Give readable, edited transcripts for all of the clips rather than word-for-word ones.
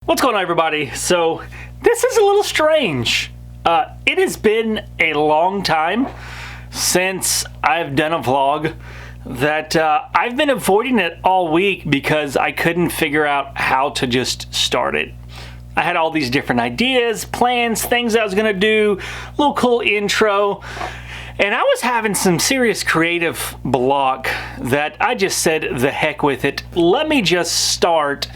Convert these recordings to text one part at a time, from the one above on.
What's going on, everybody? So this is a little strange. It has been a long time since I've done a vlog that I've been avoiding it all week because I couldn't figure out how to just start it. I had all these different ideas, plans, things I was gonna do, a little cool intro, and I was having some serious creative block that I just said the heck with it. Let me just start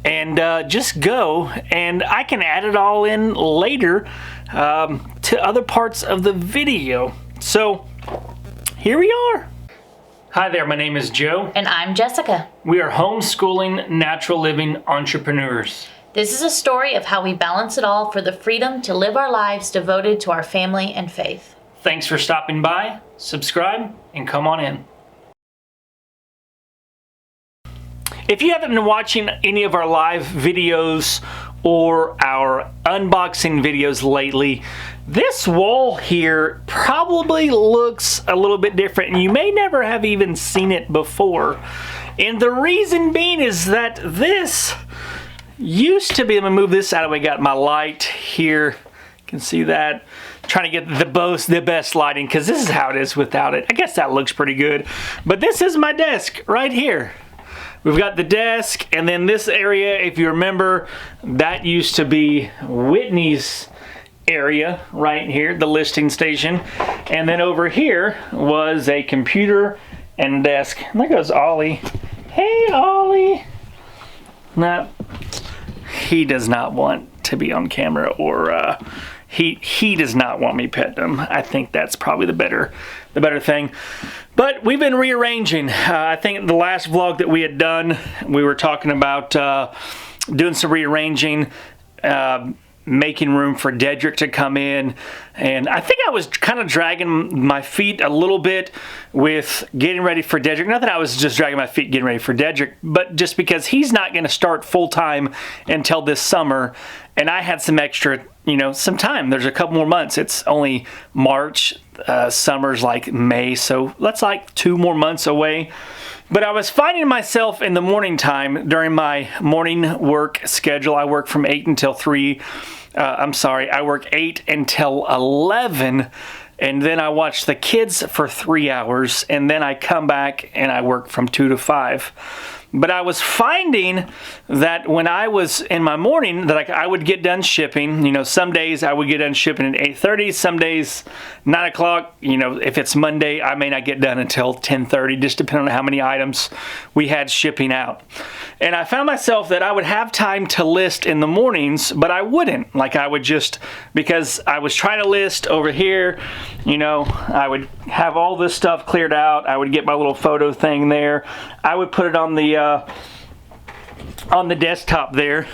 and just go, and I can add it all in later to other parts of the video. So here we are. Hi there, my name is Joe. And I'm Jessica. We are homeschooling, natural living entrepreneurs. This is a story of how we balance it all for the freedom to live our lives devoted to our family and faith. Thanks for stopping by, subscribe, and come on in. If you haven't been watching any of our live videos or our unboxing videos lately, this wall here probably looks a little bit different, and you may never have even seen it before. And the reason being is that this used to be, let me move this out of the way, got my light here. You can see that. Trying to get the best lighting, because this is how it is without it. I guess that looks pretty good. But this is my desk right here. We've got the desk, and then this area, if you remember, that used to be Whitney's area right here, the listing station. And then over here was a computer and desk. And there goes Ollie. Hey, Ollie. No, he does not want to be on camera, or he does not want me petting him. I think that's probably the better thing. But we've been rearranging. I think the last vlog that we had done, we were talking about doing some rearranging, making room for Dedrick to come in. And I think I was kind of dragging my feet a little bit with getting ready for Dedrick. Not that I was just dragging my feet getting ready for Dedrick, but just because he's not going to start full-time until this summer. And I had some extra, some time. There's a couple more months. It's only March. Summer's like May, so that's like 2 more months away. But I was finding myself in the morning time during my morning work schedule. I work from 8 until 3. I work 8 until 11, and then I watch the kids for 3 hours, and then I come back and I work from 2 to 5. But I was finding that when I was in my morning that I would get done shipping. Some days I would get done shipping at 8:30. Some days 9 o'clock. If it's Monday, I may not get done until 10:30, just depending on how many items we had shipping out. And I found myself that I would have time to list in the mornings, but I wouldn't. Like I would just, because I was trying to list over here, I would have all this stuff cleared out. I would get my little photo thing there. I would put it on the desktop there.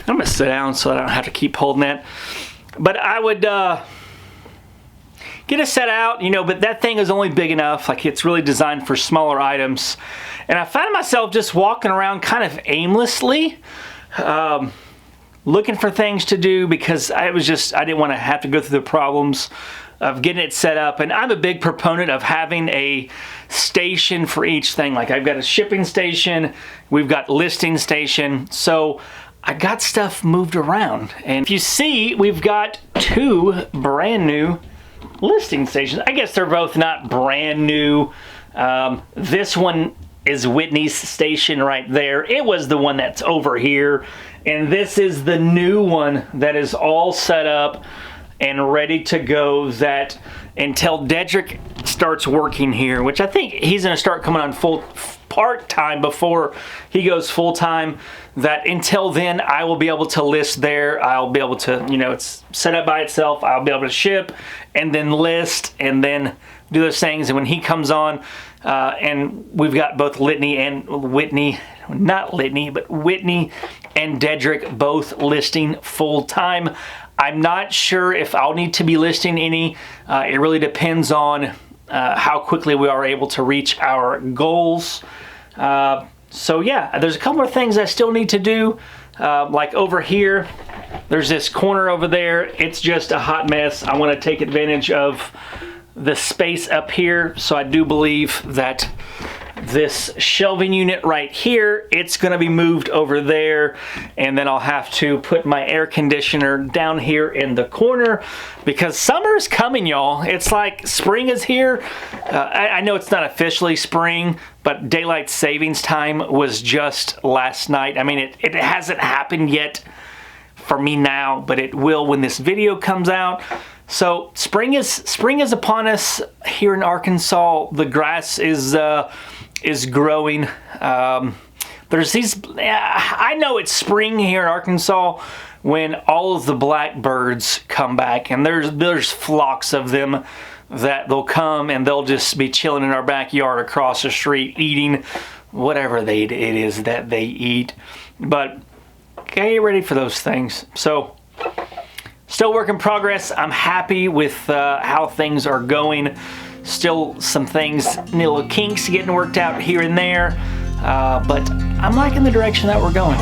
I'm gonna sit down so I don't have to keep holding that. But I would get it set out, but that thing is only big enough. Like it's really designed for smaller items. And I found myself just walking around kind of aimlessly, looking for things to do, because I didn't want to have to go through the problems of getting it set up. And I'm a big proponent of having a station for each thing. Like I've got a shipping station, we've got listing station, so I got stuff moved around. And if you see, we've got 2 brand new listing stations. I guess they're both not brand new. This one is Whitney's station right there. It was the one that's over here, and this is the new one that is all set up and ready to go, that until Dedrick starts working here, which I think he's going to start coming on full part-time before he goes full-time, that until then I will be able to list there. I'll be able to, it's set up by itself. I'll be able to ship and then list and then do those things. And when he comes on, and we've got both Whitney and Dedrick both listing full-time. I'm not sure if I'll need to be listing any. It really depends on how quickly we are able to reach our goals. So yeah, there's a couple of things I still need to do. Like over here, there's this corner over there. It's just a hot mess. I want to take advantage of the space up here. So I do believe that this shelving unit right here, it's going to be moved over there, and then I'll have to put my air conditioner down here in the corner because summer's coming, y'all. It's like spring is here. I know it's not officially spring, but daylight savings time was just last night. I mean, it hasn't happened yet for me now, but it will when this video comes out. So spring is upon us here in Arkansas. The grass is growing. There's these. I know it's spring here in Arkansas when all of the blackbirds come back, and there's flocks of them that they'll come and they'll just be chilling in our backyard across the street eating whatever it is that they eat. But get ready for those things. So. Still work in progress. I'm happy with how things are going. Still some things, little kinks getting worked out here and there, but I'm liking the direction that we're going.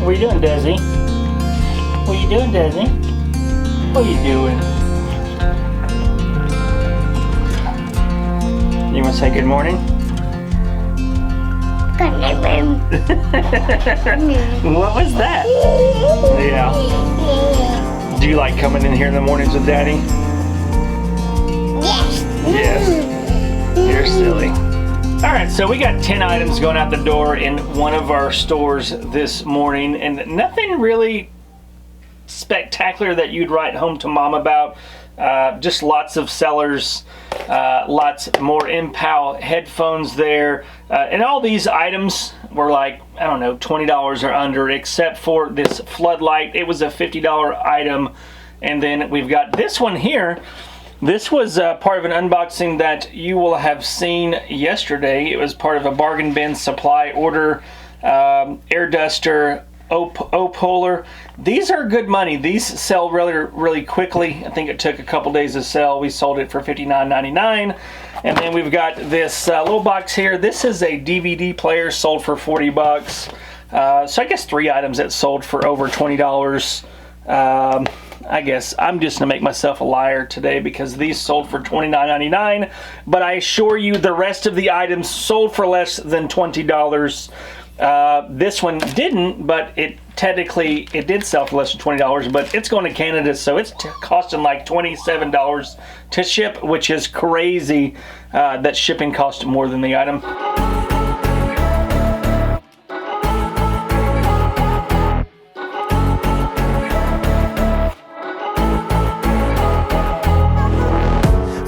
What are you doing, Desi? What are you doing, Desi? What are you doing? You want to say good morning? Good morning. What was that? Yeah. Do you like coming in here in the mornings with Daddy? Yes. Yes. You're silly. All right, so we got 10 items going out the door in one of our stores this morning, and nothing really spectacular that you'd write home to mom about. Just lots of sellers, lots more Impal headphones there, and all these items were like, I don't know, $20 or under, except for this floodlight. It was a $50 item, and then we've got this one here. This was part of an unboxing that you will have seen yesterday. It was part of a bargain bin supply order, air duster, O-Polar. These are good money. These sell really quickly. I think it took a couple days to sell. We sold it for $59.99. And then we've got this little box here. This is a DVD player sold for 40 bucks. So I guess 3 items that sold for over $20. I guess I'm just going to make myself a liar today because these sold for $29.99, but I assure you the rest of the items sold for less than $20. This one didn't, but it did sell for less than $20, but it's going to Canada, so it's costing like $27 to ship, which is crazy that shipping costs more than the item.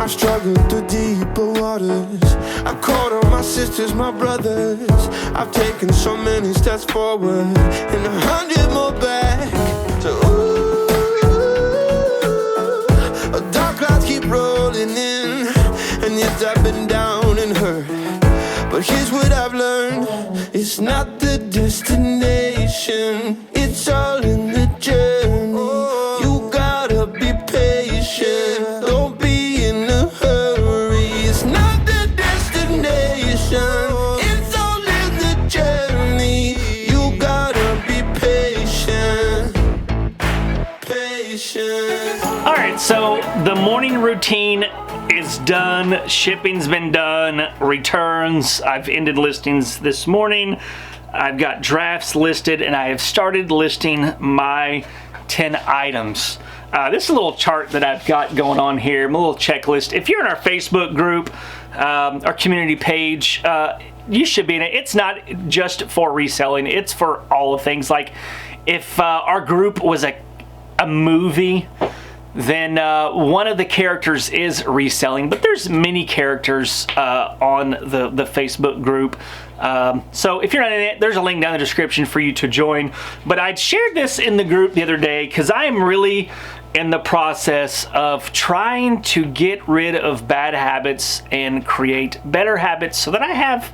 Struggled through deeper waters. I called on my sisters, my brothers. I've taken so many steps forward and 100 more back. So dark clouds keep rolling in, and yes, I've been down and hurt. But here's what I've learned: it's not the destination, it's all in the journey. You gotta be patient. Don't be in a hurry. It's not the destination, it's all in the journey. You gotta be patient. Patient. All right, so the morning routine is done. Shipping's been done. Returns. I've ended listings this morning. I've got drafts listed, and I have started listing my 10 items. This is a little chart that I've got going on here, my little checklist. If you're in our Facebook group, our community page, you should be in it. It's not just for reselling, it's for all of things. Like if our group was a movie, then one of the characters is reselling, but there's many characters on the Facebook group. So if you're not in it, there's a link down in the description for you to join. But I'd shared this in the group the other day because I am really in the process of trying to get rid of bad habits and create better habits so that I have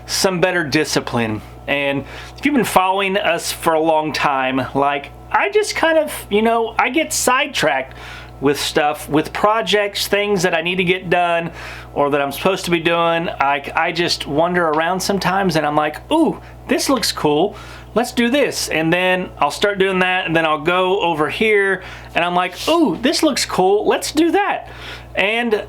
some better discipline. And if you've been following us for a long time, like, I just kind of, I get sidetracked with stuff, with projects, things that I need to get done or that I'm supposed to be doing. I just wander around sometimes and I'm like, ooh, this looks cool. Let's do this. And then I'll start doing that, and then I'll go over here and I'm like, ooh, this looks cool. Let's do that. And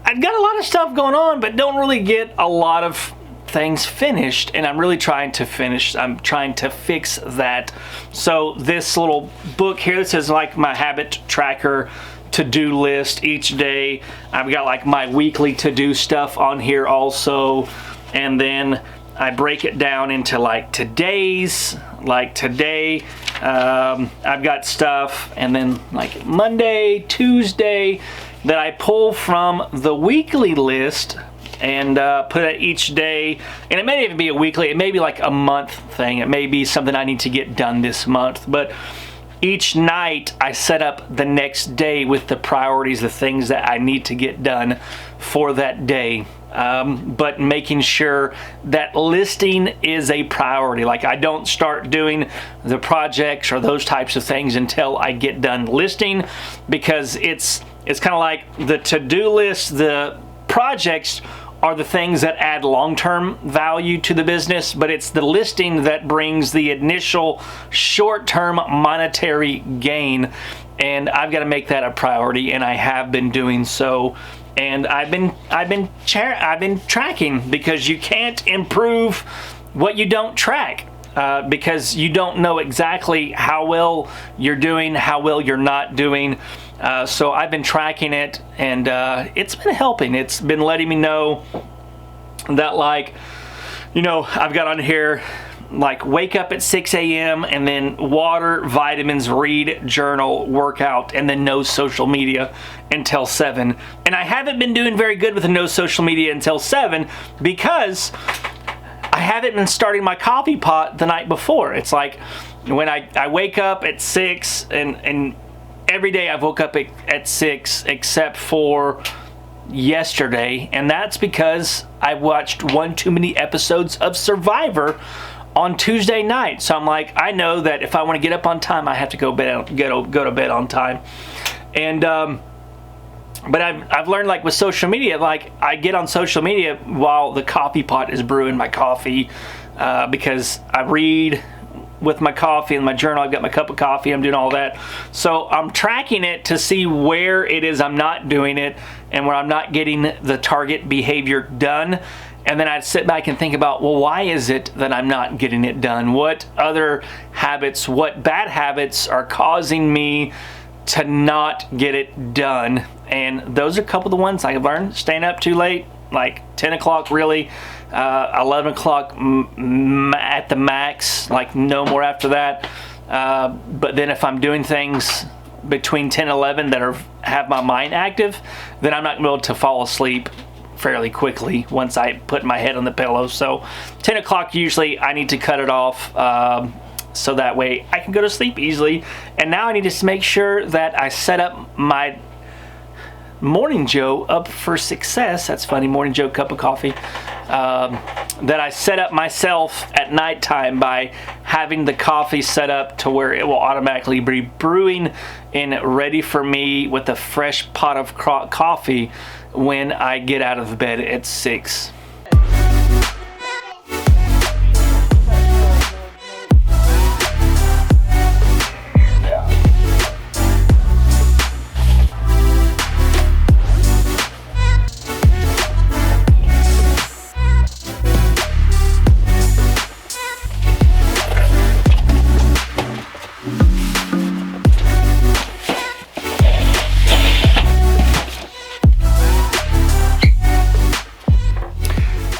I've got a lot of stuff going on, but don't really get a lot of things finished, and I'm really trying to fix that. So this little book here, this is like my habit tracker to-do list each day. I've got like my weekly to-do stuff on here also, and then I break it down into like today's, like today I've got stuff, and then like Monday, Tuesday, that I pull from the weekly list and put it each day. And it may even be a weekly, it may be like a month thing, it may be something I need to get done this month, but each night I set up the next day with the priorities, the things that I need to get done for that day. But making sure that listing is a priority. Like, I don't start doing the projects or those types of things until I get done listing, because it's kind of like the to-do list, the projects are the things that add long-term value to the business, but it's the listing that brings the initial short-term monetary gain, and I've got to make that a priority, and I have been doing so. And I've been tracking, because you can't improve what you don't track, because you don't know exactly how well you're doing, how well you're not doing. So I've been tracking it, and it's been helping. It's been letting me know that, like, I've got on here, like, wake up at 6 a.m. and then water, vitamins, read, journal, workout, and then no social media until 7. And I haven't been doing very good with the no social media until 7, because I haven't been starting my coffee pot the night before. It's like when I wake up at 6, and every day I've woke up at 6 except for yesterday, and that's because I watched one too many episodes of Survivor on Tuesday night. So I'm like, I know that if I want to get up on time, I have to go to bed on time. And but I've learned, like, with social media, like, I get on social media while the coffee pot is brewing my coffee, because I read with my coffee and my journal. I've got my cup of coffee, I'm doing all that. So I'm tracking it to see where it is I'm not doing it and where I'm not getting the target behavior done. And then I'd sit back and think about, well, why is it that I'm not getting it done? What other habits, what bad habits are causing me to not get it done? And those are a couple of the ones I've learned. Staying up too late, like 10 o'clock really, 11 o'clock at the max, like no more after that. But then if I'm doing things between 10 and 11 that have my mind active, then I'm not going to be able to fall asleep fairly quickly once I put my head on the pillow. So 10 o'clock usually I need to cut it off, so that way I can go to sleep easily. And now I need to make sure that I set up my Morning Joe up for success. That's funny, Morning Joe cup of coffee. That I set up myself at nighttime by having the coffee set up to where it will automatically be brewing and ready for me with a fresh pot of coffee when I get out of bed at 6.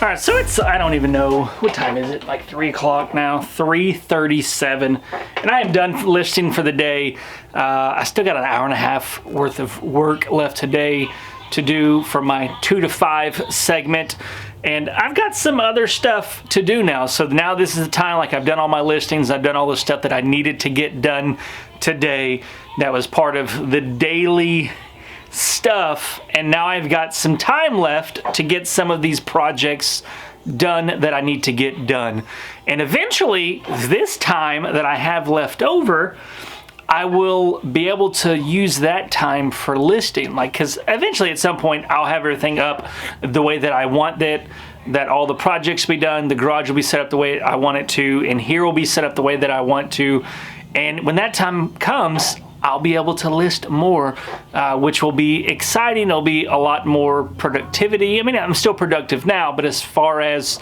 Alright, so it's, I don't even know, what time is it? Like 3 o'clock now, 3:37, and I am done listing for the day. I still got an hour and a half worth of work left today to do for my 2 to 5 segment. And I've got some other stuff to do now. So now this is the time, like I've done all my listings, I've done all the stuff that I needed to get done today. That was part of the daily stuff. And now I've got some time left to get some of these projects done that I need to get done. And eventually, this time that I have left over, I will be able to use that time for listing. Like, because eventually at some point I'll have everything up the way that I want that all the projects be done, the garage will be set up the way I want it to, and here will be set up the way that I want to. And when that time comes, I'll be able to list more, which will be exciting. It'll be a lot more productivity. I mean, I'm still productive now, but as far as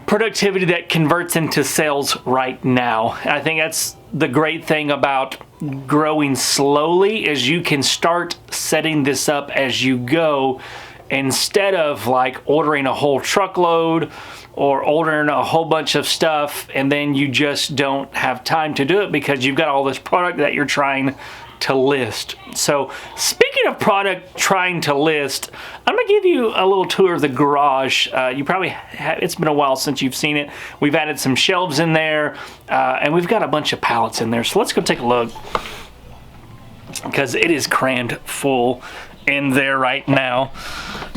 productivity that converts into sales right now, I think that's the great thing about growing slowly, is you can start setting this up as you go instead of like ordering a whole truckload or ordering a whole bunch of stuff and then you just don't have time to do it because you've got all this product that you're trying to list. So speaking of product trying to list, I'm gonna give you a little tour of the garage. You probably it's been a while since you've seen it. We've added some shelves in there, and we've got a bunch of pallets in there. So let's go take a look, because it is crammed full in there right now.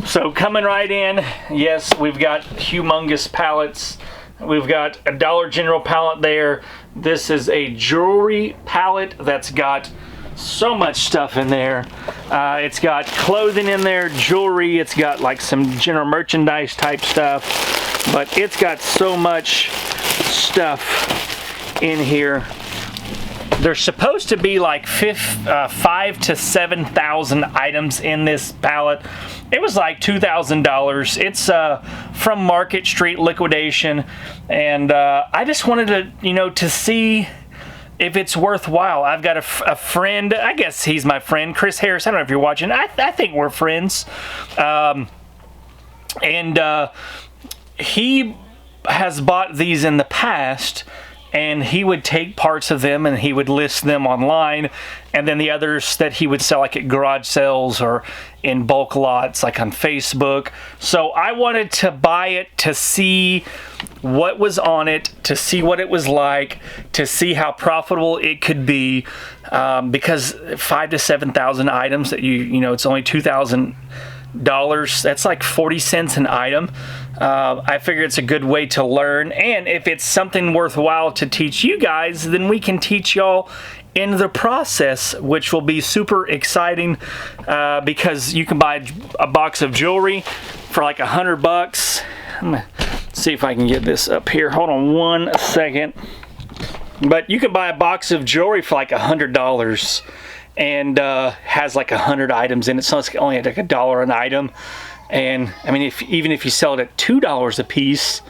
So coming right in, yes, we've got humongous pallets. We've got a Dollar General pallet there. This is a jewelry pallet that's got so much stuff in there. It's got clothing in there, jewelry, it's got like some general merchandise type stuff, but it's got so much stuff in here. There's supposed to be like 5,000 to 7,000 items in this pallet. It was like $2,000. It's from Market Street Liquidation, and I just wanted to, to see if it's worthwhile. I've got a friend, I guess he's my friend, Chris Harris. I don't know if you're watching. I think we're friends. He has bought these in the past, and he would take parts of them and he would list them online, and then the others that he would sell like at garage sales or in bulk lots like on Facebook. So I wanted to buy it to see what was on it, to see what it was like, to see how profitable it could be, because 5,000 to 7,000 items that it's only $2,000. That's like 40 cents an item. I figure it's a good way to learn, and if it's something worthwhile to teach you guys, then we can teach y'all in the process, which will be super exciting, because you can buy a box of jewelry for like $100. I'm gonna see if I can get this up here. Hold on one second. But you can buy a box of jewelry for like $100. And has like 100 items in it, so it's only like $1 an item. And I mean, even if you sell it at $2 a piece,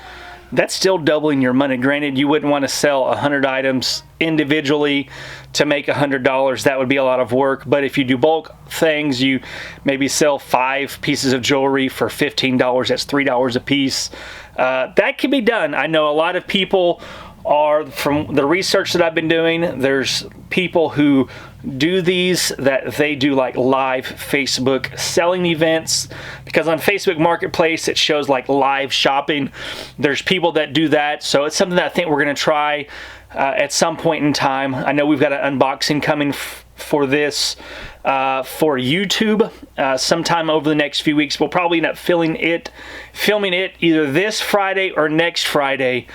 that's still doubling your money. Granted, you wouldn't want to sell 100 items individually to make $100. That would be a lot of work. But if you do bulk things, you maybe sell 5 pieces of jewelry for $15. That's $3 a piece. That can be done. I know a lot of people are, from the research that I've been doing, there's people who do these, that they do like live Facebook selling events, because on Facebook Marketplace it shows like live shopping. There's people that do that, so it's something that I think we're going to try at some point in time. I know we've got an unboxing coming for this for YouTube sometime over the next few weeks. We'll probably end up filming it either this Friday or next Friday.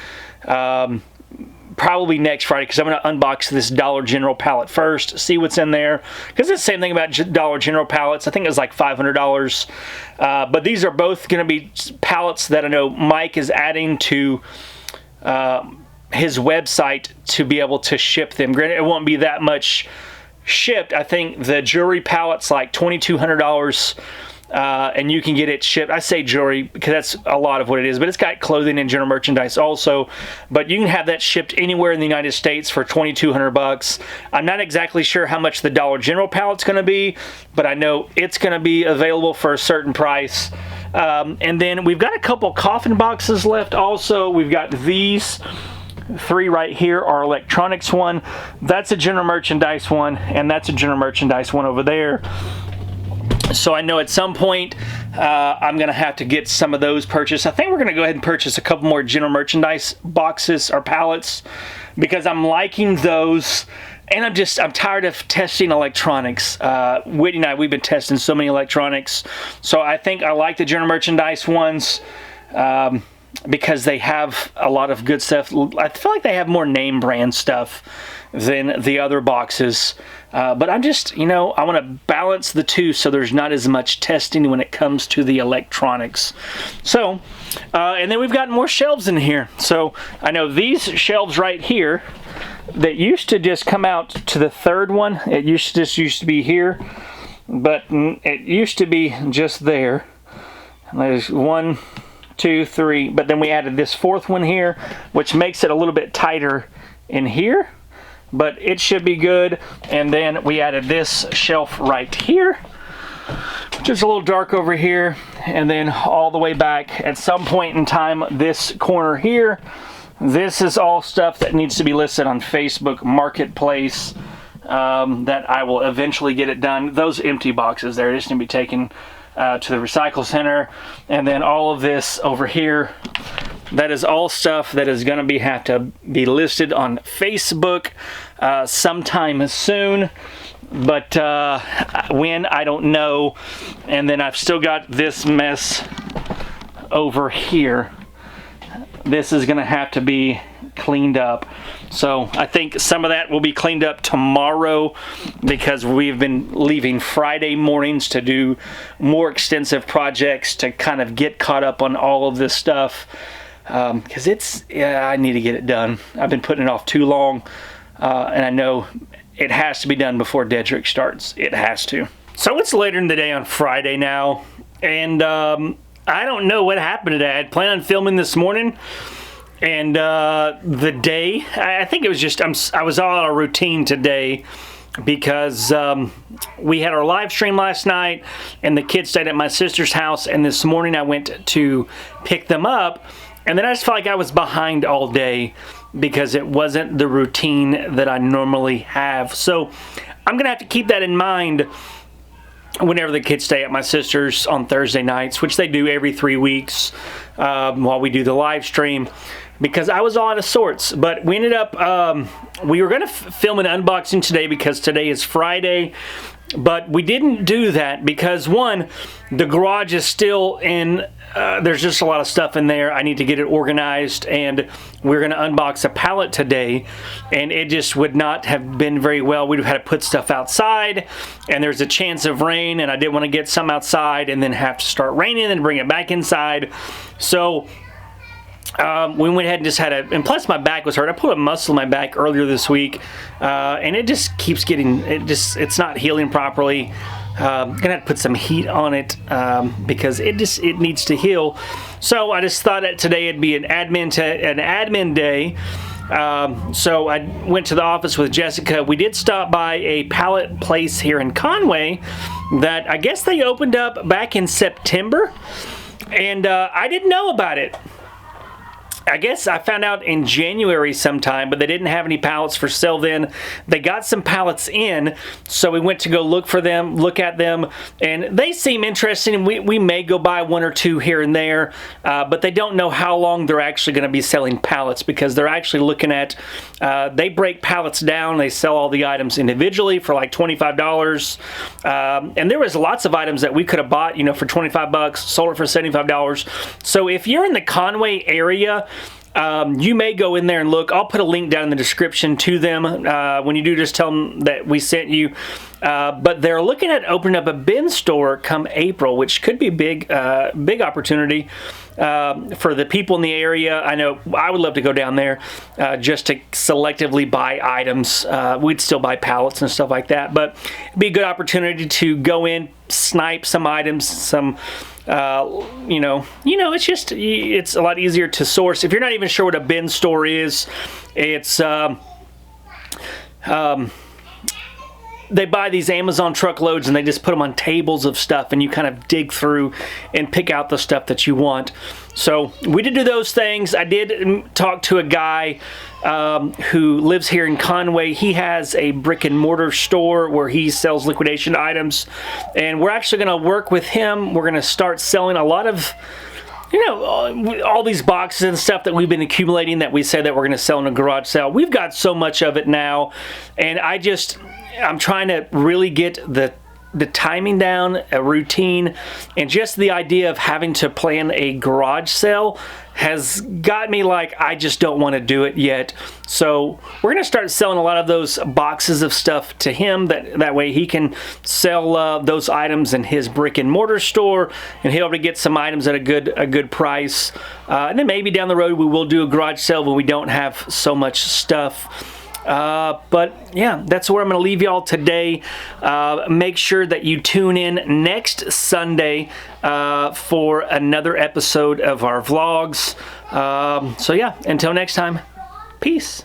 Probably next Friday, because I'm going to unbox this Dollar General pallet first, see what's in there, because it's the same thing about Dollar General pallets. I think it was like $500, but these are both going to be pallets that I know Mike is adding to his website to be able to ship them. Granted, it won't be that much shipped. I think the jewelry pallet's like $2,200, and you can get it shipped. I say jewelry because that's a lot of what it is, but it's got clothing and general merchandise also. But you can have that shipped anywhere in the United States for $2,200. I'm not exactly sure how much the Dollar General pallet's going to be, but I know it's going to be available for a certain price. And then we've got a couple coffin boxes left also. We've got these 3 right here, our electronics one. That's a general merchandise one, and that's a general merchandise one over there. So I know at some point I'm going to have to get some of those purchased. I think we're going to go ahead and purchase a couple more general merchandise boxes or pallets because I'm liking those. And I'm tired of testing electronics. Whitney and I, we've been testing so many electronics. So I think I like the general merchandise ones because they have a lot of good stuff. I feel like they have more name brand stuff than the other boxes. But I'm just, I want to balance the two so there's not as much testing when it comes to the electronics. So, and then we've got more shelves in here. So I know these shelves right here that used to just come out to the third one. It used to be here, but it used to be just there. There's 1, 2, 3, but then we added this fourth one here, which makes it a little bit tighter in here, but it should be good. And then we added this shelf right here, which is a little dark over here, and then all the way back at some point in time, this corner here. This is all stuff that needs to be listed on Facebook Marketplace that I will eventually get it done. Those empty boxes there just need to be taken to the recycle center. And then all of this over here, that is all stuff that is going to have to be listed on Facebook sometime soon. But when, I don't know. And then I've still got this mess over here. This is going to have to be cleaned up. So I think some of that will be cleaned up tomorrow because we've been leaving Friday mornings to do more extensive projects to kind of get caught up on all of this stuff. Because I need to get it done. I've been putting it off too long. And I know it has to be done before Dedrick starts. It has to. So it's later in the day on Friday now. And I don't know what happened today. I had planned on filming this morning, and the day, I think it was just, I was all out of routine today because we had our live stream last night, and the kids stayed at my sister's house, and this morning I went to pick them up, and then I just felt like I was behind all day because it wasn't the routine that I normally have. So I'm going to have to keep that in mind whenever the kids stay at my sister's on Thursday nights, which they do every 3 weeks while we do the live stream, because I was all out of sorts. But we ended up, we were going to film an unboxing today because today is Friday, but we didn't do that because, one, the garage is still in, there's just a lot of stuff in there. I need to get it organized, and we're going to unbox a pallet today, and it just would not have been very well. We'd have had to put stuff outside, and there's a chance of rain, and I didn't want to get some outside and then have to start raining and bring it back inside. So we went ahead and just had and plus my back was hurt. I put a muscle in my back earlier this week, and it just keeps getting, it's not healing properly. Gonna have to put some heat on it because it needs to heal. So I just thought that today it'd be an admin day. So I went to the office with Jessica. We did stop by a pallet place here in Conway that I guess they opened up back in September, and I didn't know about it. I guess I found out in January sometime, but they didn't have any pallets for sale then. They got some pallets in, so we went to go look at them, and they seem interesting. We may go buy one or two here and there, but they don't know how long they're actually going to be selling pallets because they're actually looking at, they break pallets down. They sell all the items individually for like $25, and there was lots of items that we could have bought, for $25, sold it for $75. So if you're in the Conway area, you may go in there and look. I'll put a link down in the description to them. When you do, just tell them that we sent you. But they're looking at opening up a bin store come April, which could be a big opportunity for the people in the area. I know I would love to go down there just to selectively buy items. We'd still buy pallets and stuff like that, but it'd be a good opportunity to go in, snipe some items, some it's a lot easier to source. If you're not even sure what a bin store is, it's they buy these Amazon truckloads and they just put them on tables of stuff, and you kind of dig through and pick out the stuff that you want. So we did do those things. I did talk to a guy who lives here in Conway. He has a brick and mortar store where he sells liquidation items, and we're actually going to work with him. We're going to start selling a lot of, you know, all these boxes and stuff that we've been accumulating that we said that we're going to sell in a garage sale. We've got so much of it now, and I'm trying to really get the timing down, a routine, and just the idea of having to plan a garage sale has got me like, I just don't want to do it yet. So we're going to start selling a lot of those boxes of stuff to him, that way he can sell those items in his brick and mortar store, and he'll be able to get some items at a good price. And then maybe down the road we will do a garage sale when we don't have so much stuff. But yeah, that's where I'm going to leave y'all today. Make sure that you tune in next Sunday for another episode of our vlogs. So yeah, until next time, peace.